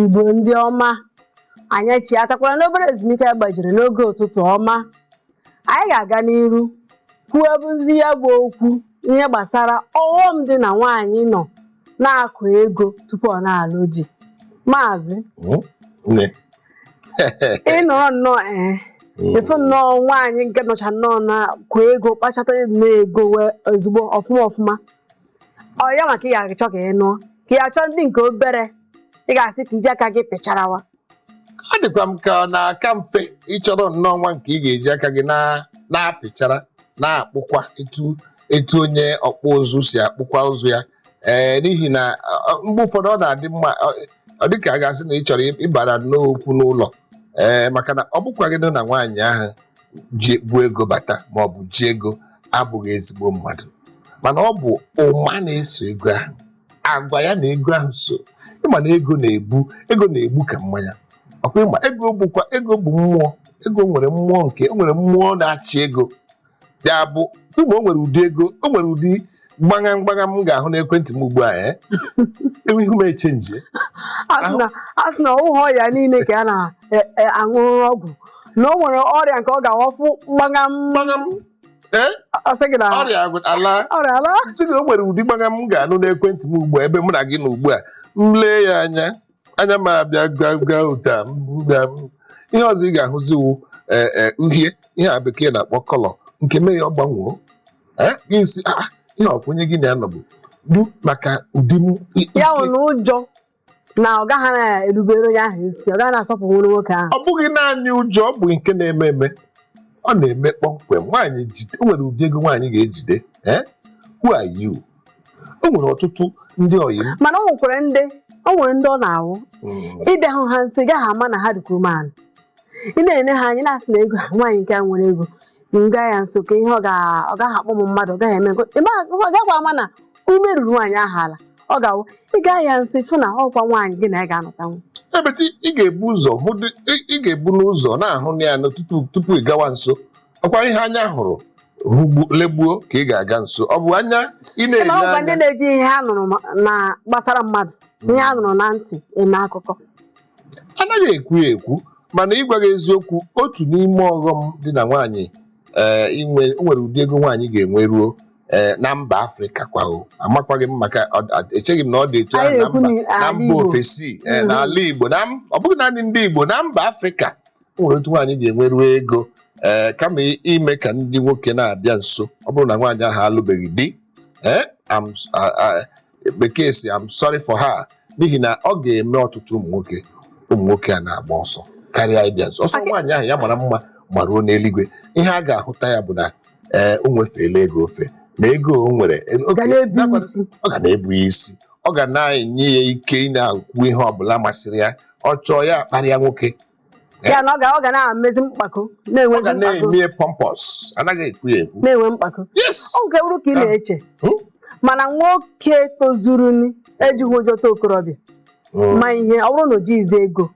Igbo ndị ọma, anyị chiatakwara n'obere ezumike gbajiri n'oge ụtụtụ ọma. Anyị ga-aga n'iru kwuobuzi ya bụ okwu ihe gbasara ọghọm dị na nwaanyị nọ na-akụ ego tupu ọ na-alụ di. Maazị ịnọrọ nnọọ efu nnọọ nwaanyị nke nọcha nnọọ na-akụ ego kpachata ego wee ozugbo ọfụma ọ ya maka ị ga-achọ ka ị nụọ ka ị achọ ndị nke obere ị ga-asị ka iji aka gị pịcharawa. Ọ dịkwa m ka ọ na-aka mfe ịchọrọ nnọọ nwa nke ị ga-eji aka gị na-apịchara na-akpụkwa etu onye ọkpụ ụzụ si akpụkwa ụzụ ya n'ihi na mgbe ụfọdụ ọ na-adị mma ọ dịka a ga-asị na ị chọrọ ịbara n'okwu n'ụlọ maka na ọ bụkwa gị na nwaanyị ahụ ji bu ego bata maọbụ ji ego abụghị ezigbo mmadụ, mana ọ bụ ụma na-eso ego ahụ, agwa ya na ego ahụ so. Ịma na ego na-egbu ka mmanya. Ọkwa ịma ego bụ mmụọ. Ego nwere mmụọ nke o nwere mmụọ na-achị ego. Ya bụ ụmụ o nwere ụdị ego, o nwere ụdị mgbagha m ga-ahụ n'ekwentị m ugbu a ihu m echenji. A sị na ụhọ ya niile ka a na-aṅụ ọgwụ na o nwere ọrịa nke ọ ga-awọfụ gbagha m. Ọrịa ala sị na o nwere ụdị gbagha m ga-anụ n'ekwentị m ugbu a ebe mụ na gị na ugbu a m lee ya anya m abịa gaa ụta ihe ọzọ ị ga-ahụzi wụ uhie, ihe a bekee na-akpọ kọlọ nke mee ya ọ gbanwoo ga-esi ihe ọkwenye gị na-anọbụ bụ maka ụdị ya bụ na ụjọ na ọ gaghị na-erubere onye ahụ isi, ọ gaghị na-asọpụrụ nwoke ahụ. Ọ bụghị naanị ụjọ, ọ bụ nke na-eme ọ na-eme kpọmkwem. Nwaanyị jide, o nwere ụdị ego nwaanyị ga-ejide who are you? O nwere ọtụtụ ndị ọyị mana o nwere ndị ọ na-awụ ịbịa hụ ha nso ị gaghị ama na ha dịka umeala. Ị na-ene ha anyị na-asị na ego nwaanyị nke a nwere ego nga ya nso ka ihe ọ gaghị akpọ m mmadụ, ọ gaghị eme ọ gaghị ama na ume ruru nwaanyị ahụ ala. Ọ ga-awụ ị gaa ya nso ịfụ na ọkwa nwaanyị gị na ị ga-anọtanwu. Ebete ị ga-ebu n'ụzọ na-ahụ ya tupu ị gawa nso. Ọkwa ihe anya hụrụ legbuo ka ị ga-aga nso. Ọ bụ anya ị na-ele anya. Ndị na-eji ihe ha nụrụ na gbasara mmadụ, ihe ha nụrụ na ntị eme akụkọ, anaghị ekwu ya ekwu. Mana ịgwa gị eziokwu, otu n'ime ọghọm dị na nwaanyị o nwere ụdị ego nwaanyị ga-enweruo na mba Afrịka kwao. Amakwaghị m maka echeghị m na ọ dị etu ahụ na mba ofesi n'ala Igbo, ọ bụghị naanị ndị Igbo, na mba Afrịka o nwere otu nwaanyị ga-enweruo ego kama ime ka ndị nwoke na-abịa nso. Ọ bụrụ na nwaanyị ahụ alụbeghị di bekee si I'm sorry for her, n'ihi na ọ ga-eme ọtụtụ ụmụ nwoke a na-agba ọsọ karịa ịbịa nso. Ọsọ nwaanyị ahụ ya mara mma gbaruo n'eluigwe. Ihe a ga-ahụta ya bụ na o nwefeela ego ofe na ego o nwere ọ ga na-ebu isi, ọ ga na-enye ya ike ị na-akwụ ihe ọbụla masịrị ya. Ọ chọọ ya akparịa nwoke ya na ọ ga na-emezi mkpako, ọ ga na-eme pompous, anaghị ekwu ya ekwu, na-enwe mkpako. Ọ nke bụrụ ka ị na-eche mana nwoke tozuru ejighị ụjọ ta okorobịa ma ihe ọ bụrụ na o jighịzi ego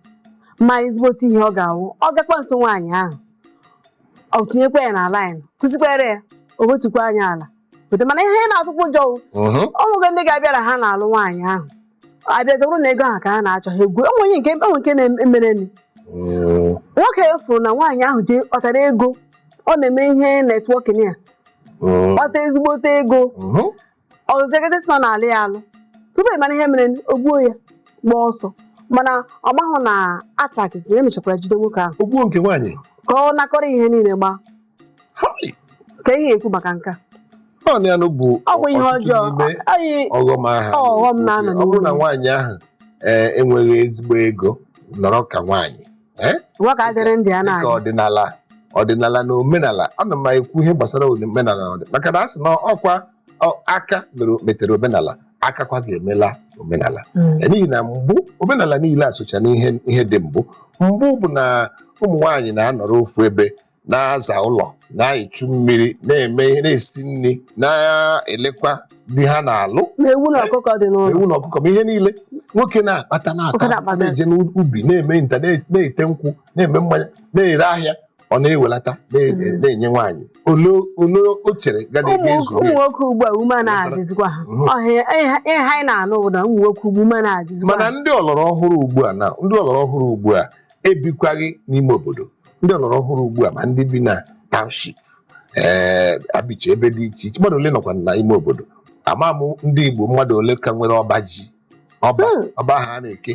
ma ezigbote ihe ọ ga-awụ. Ọ gakwa nso nwaanyị ahụ ọ tinyekwa ya na laịn kụzikwere ya o wetukwa anya ala mana ihe na-atụkwa ụjọ ọnwụgo ndị ga-abịa na ha na-alụ nwaanyị ahụ abịazi bụrụ na ego ahụ ka ha na-achọ ha egwu. Onwe nke na-emereni nwoke fụrụ na nwaanyị ahụ jee kpatara ego, ọ na-eme ihe netwọkịn ya kpata ezigbote ego ọzọgazị si nọ n'ala ya alụ tupu ị mara ihe mere o gbuo ya gbaa ọsọ. Mana ọ mahụ na atrakịsị emechakwara jide nwoke ahụ ogbuo nke nwaanyị ka ọ nakọrọ ihe niile gbaa. Ka ihe ekwu maka nka ọ bụ ihe ọjọọ ọghọm na-anọ ọ bụrụ na nwaanyị ahụ enweghị ezigbo ego nọrọ ka nwaanyị nwoke adịrị ndị a na ọdịnala na omenala. Ana m ekwu ihe gbasara omenala maka na a sị na ọkwa aka metere omenala, akakwa ga-emela omenala. N'ihi na mbụ omenala niile asụcha n'ihe dị mbụ bụ na ụmụ nwaanyị na-anọrọ ofu ebe na-aza ụlọ, na-echu mmiri, na-esi nri, na-elekwa di ha na-alụ, ewu na ọkụkọ ma ihe niile. Nwoke na-akpata na-eje n'ubi na-eme nta, na-ete nkwụ, na-eme mmanya, na-ere ahịa. ọ na-ewelata na-enye nwaanyị ole o chere gana ezu ụmụ nwoke ugbu a ume na-adịzikwa ha ihe anyị na-anụ bụ na ụmụ nwoke ugbu ume na-adịzikwa mana ndị ọlọrọ ọhụrụ ugbu a ebikwaghị n'ime obodo ndị ọlọrọ ọhụrụ ugbu a ma ndị bi na township Abicha ebe dị iche iche mmadụ ole nọkwa n'ime obodo ama m ndị Igbo mmadụ ole ka nwere ọba ji ọba ha na-eke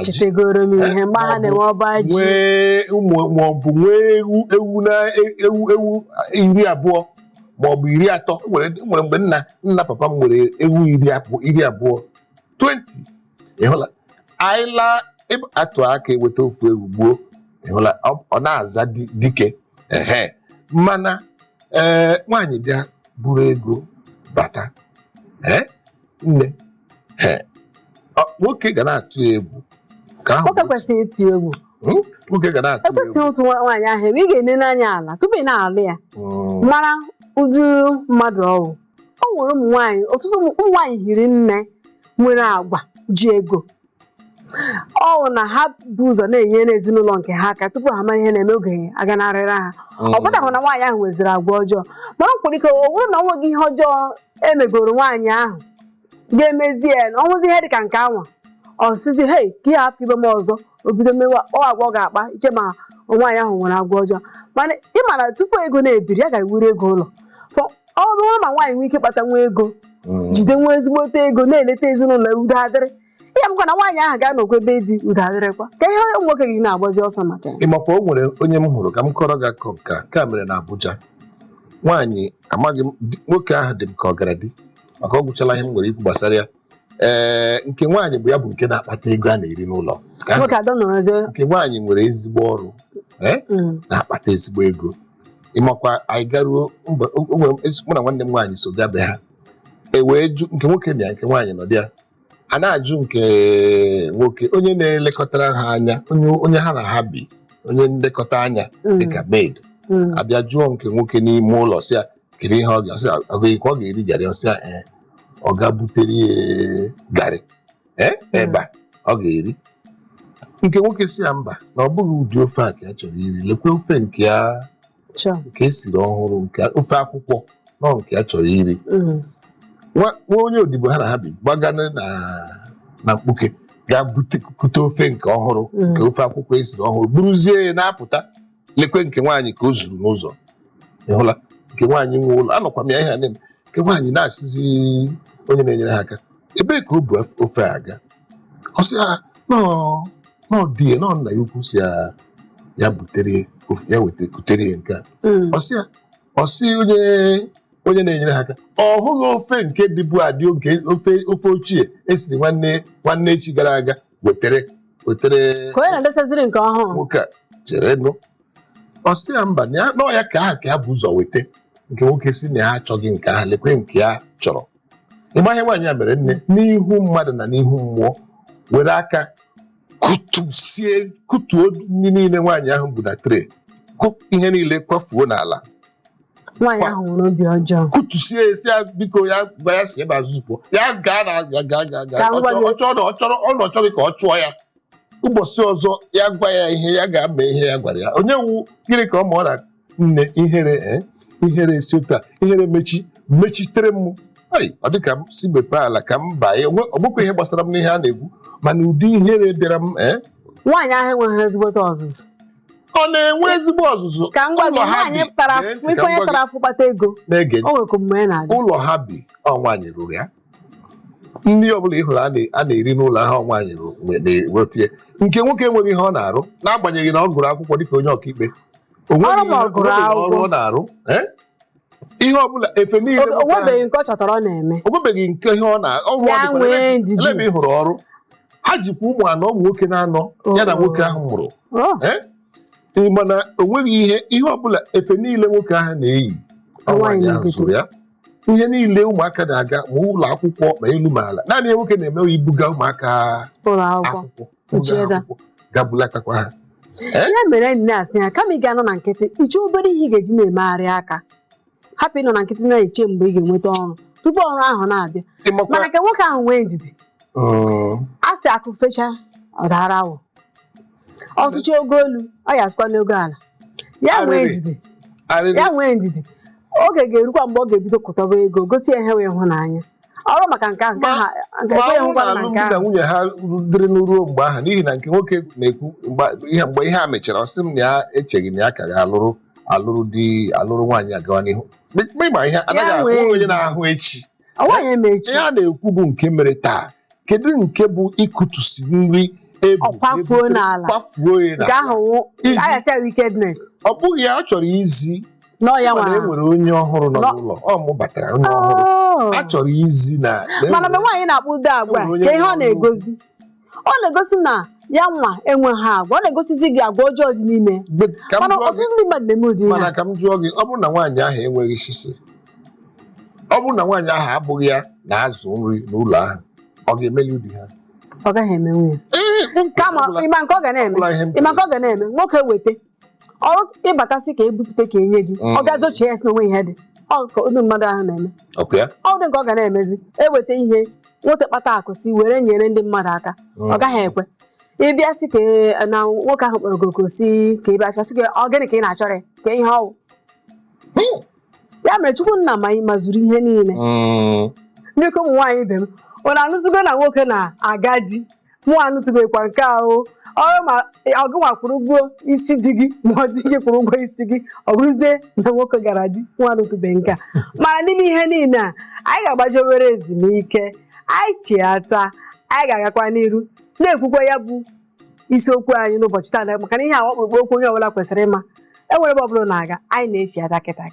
chetegoro m ihe mgbe ha na-enwe ọba ji nwee ụmụ maọbụ nwee ewu 20 maọbụ 30 nwere mgbe nna papa m nwere ewu 20 20 ịhụla anyị laa atụ aka eweta ofu ewu gbuo ịhụla ọ na-aza dike mana nwaanyị bịa buru ego bata nne nwoke ga na-atụ egwu nwoke kwesịrị ịtụ egwu nwoke ga na-atụ egwu ekwesịghị otu nwaanyị ahụ ị ga-ene n'anya ala tupu ị na-alụ ya mara ụdị mmadụ ọwụ o nwere ụmụ nwaanyị ọtụtụ ụmụ nwaanyị hiri nne nwere agwa ji ego ọ na ha bụ ụzọ na-enyere ezinụlọ nke ha aka tupu ha mara ihe na-eme oge aganarịra ha ọ bụtakwa na nwaanyị ahụ nweziri agwa ọjọọ mana ọ kwere ike ọ bụrụ na ọ nweghị ihe ọjọọ emegoro nwaanyị ahụ ga-emezi ya na ọ nwụzi ihe dịka nke anwa ọ sizi hei ka ihe hapụ ibe m ọzọ o bido mewa agwa ọ ga-akpa iche ma nwaanyị ahụ nwere agwa ọjọọ mana ị mara tupu ego na-ebiri ya ga-ewuru ego ụlọ ọ bụrụ ma nwaanyị nwee ike kpata nwa ego jide nwa ezigbote ego na-eleta ezinụlọ udo adịrị ihe mkwa na nwaanyị ahụ ga-anọkwa ebe dị udo adịrịkwa ka ihe nwoke gị na-agbazi ọsọ maka ya ịmakwa o nwere onye m hụrụ ka m kọrọ gị akọ nke a mere na Abuja nwaanyị amaghị m nwoke ahụ dị m ka ọgaradi maka ọ gwụchala ihe m nwere ikwu gbasara ya nke nwaanyị bụ ya bụ nke na-akpata ego a na-eri n'ụlọ nke nwaanyị nwere ezigbo ọrụ na-akpata ezigbo ego ịmakwa anyị garuo mụ na nwanne m nwaanyị so gabe ha wee jụ nke nwoke na ya nke nwaanyị nọ dị ya a na-ajụ nke nwoke onye na-elekọtara ha anya onye ha na ha bi onye nlekọta anya dịka maid abịa jụọ nke nwoke n'ime ụlọ sị ya kedu ihe ọ ga-eri garị ọsịa ọ ga-butere garị ebe ọ ga-eri nke nwoke si ya mba na ọ bụghị ụdị ofe a ka ya chọrọ iri lekwe ofe nke esiri ọhụrụ nke ofe akwụkwọ nọ nke ya chọrọ iri nwa onye odibo ha na ha bi gbagana na mkpuke ga-bute ofe nke ọhụrụ nke ofe akwụkwọ esiri ọhụrụ buruzie ya na-apụta lekwe nke nwaanyị ka o zuru n'ụzọ ịhụla nke nwaanyị nwe ụlọ anọkwa m ya ihe na-eme nke nwaanyị na-asịzi onye na-enyere ha aka ebee ka o bu ofe a aga ọ sị ha n'ọdị nọ nna ya ukwu si ya butere ya kutere ya nke a ọ sị onye na-enyere ha aka ọ hụghị ofe nke dịbu adị oge ofe ochie esiri nwanne echi gara aga wetere nwoke a chere nụ ọ sị ya mba nọọ ya ka ya bụ ụzọ weta nke nwoke si na ya achọghị nke ahụ lekwe nke ya chọrọ ịgba ihe nwaanyị a mere nne n'ihu mmadụ na n'ihu mmụọ were aka kụtuo ndị niile nwaanyị ahụ bụ na tre ihe niile kwafuo n'ala nwaanyị ahụ nwere obi ọjọọ kụtusie esi ya biko ya gwa ya si ebe azụzụ pụọ ya gaa ọ chọghị ka ọ chụọ ya ụbọchị ọzọ ya gwa ya ihe ya ga-ama ihe ya gwara ya onye wu gịnị ka ọ ma ọ na nne ihere si otu a ihere mechitere m ọ dịka m si mepee ala ka m baa ọ bụkwa ihe gbasara m n'ihe a na-ekwu mana ụdị ihere bịara m nwaanyị ahụ enweghị ezigbote ọzụzụ ọ na-enwe ezigbo ọzụzụ ka m gwa gị nwaanyị ife onye tara afụ kpata ego na-ege o nwekwa mgbe na-adị ụlọ ha bi nwaanyị rụrụ ya ndị ọbụla ị hụrụ a na-eri n'ụlọ ahụ nwaanyị na-ewetie nke nwoke enweghị ihe ọ na-arụ n'agbanyeghị na ọ gụrụ akwụkwọ dịka onye ọkaikpe o nweghị ọrụ ọ na-arụ ihe ọbụla efe niile onwebeghị nke ọ chọtara ọ na-eme onwebeghị nke ihe ọ na-ọrụ ebe ị hụrụ ọrụ ha jikwa ụmụ anọ ụmụ nwoke na-anọ ya na nwoke ahụ mụrụ mana o nweghị ihe ọbụla efe niile nwoke ahụ na-eyi nwaanyị ahụ zụrụ ya ihe niile ụmụaka na-aga ma ụlọ akwụkwọ ma elu ma ala naanị ihe nwoke na-eme ibuga ụmụaka akwụkwọ gabulatakwa ha ya mere ndị na-asị ya kama ị ga-anọ na nkịtị iche obere ihe ị ga-eji na-emegharị aka hapụ ịnọ na nkịtị na-eche mgbe ị ga-enweta ọrụ tupu ọrụ ahụ na-abịa mana ka nwoke ahụ nwee ndidi a sị akụ fecha ọ dara awọ ọsụcha ogo olu ọ ya asịkwa n'ogo ala ya nwee ndidi ya nwee ndidi oge ga-erukwa mgbe ọ ga-ebido kụtọba ego gosi ihe wee ịhụnanya ọrụ maka nke ha nke alụmdi na nwunye ha dịrị n'ruo mgbe ahụ n'ihi na nke nwoke na-ekwu mgbe ihe a mechara ọ sị m na ya echeghị na ya ka ga-alụrụ nwaanyị agawa n'ihu ịma ihe anaghị ahụ onye na-ahụ echi ihe a na-ekwu bụ nke mere taa kedu nke bụ ịkụtusi nri kwafuo n'ala nke ahụ ayasị wickedness ọ bụghị ya ọ chọrọ izi ya mana e nwere onye ọhụrụ nọ n'ụlọ ọ mụ batara onye ọhụrụ a chọrọ izi na mana mgbe nwaanyị na-akpụdo agwa ka ihe ọ na-egosi na ya nwa enweghị agwa ọ na-egosizi gị agwa ọjọọ dị n'ime mana ọtụtụ ndị mmadụ na-eme ụdị mana ka m jụọ gị ọ bụrụ na nwaanyị ahụ enweghị isisi ọ bụrụ na nwaanyị ahụ abụghị ya na-azụ nri n'ụlọ ahụ ọ ga-emeli ụdị ha ọ gaghị emenwe ya kama ịma nke ọ ga na-eme nwoke weta ọrụ ịbatasị ka ebupụta ka enye gị ọ bịa zochie ya si n'onwe ihe dị ndị mmadụ ahụ na-eme ọ dị nke ọ ga na-emezi eweta ihe nwoke kpata akụ si were nyere ndị mmadụ aka ọ gaghị ekwe ịbịa sị ka na nwoke ahụ kpọrọ goko si ka ị bịa sị ka ọ gịnị ka ị na-achọrọ ka ihe ọwụ ya mere chukwu nna ma zuru ihe niile biko ụmụ nwaanyị ibe m ọ na-anụzigo na nwoke na-aga di mụ anụtụbekwa nke ahụ ọrụ ma ọgụnwa kwụrụ ụgwọ isi di gị ma ọ dị gị kwụrụ ụgwọ isi gị ọ bụrụzie na nwoke gara di mụ anụtụbe nke a mana n'ime ihe niile a anyị ga-agbajewere ezumike anyị chiata anyị ga-agakwa n'iru na-ekwukwa ya bụ isiokwu anyị n'ụbọchị taa maka na ihe a ọkpụkpọ okwu onye ọbụla kwesịrị ịma enwere ebe ọ bụla na-aga anyị na-echiata kịta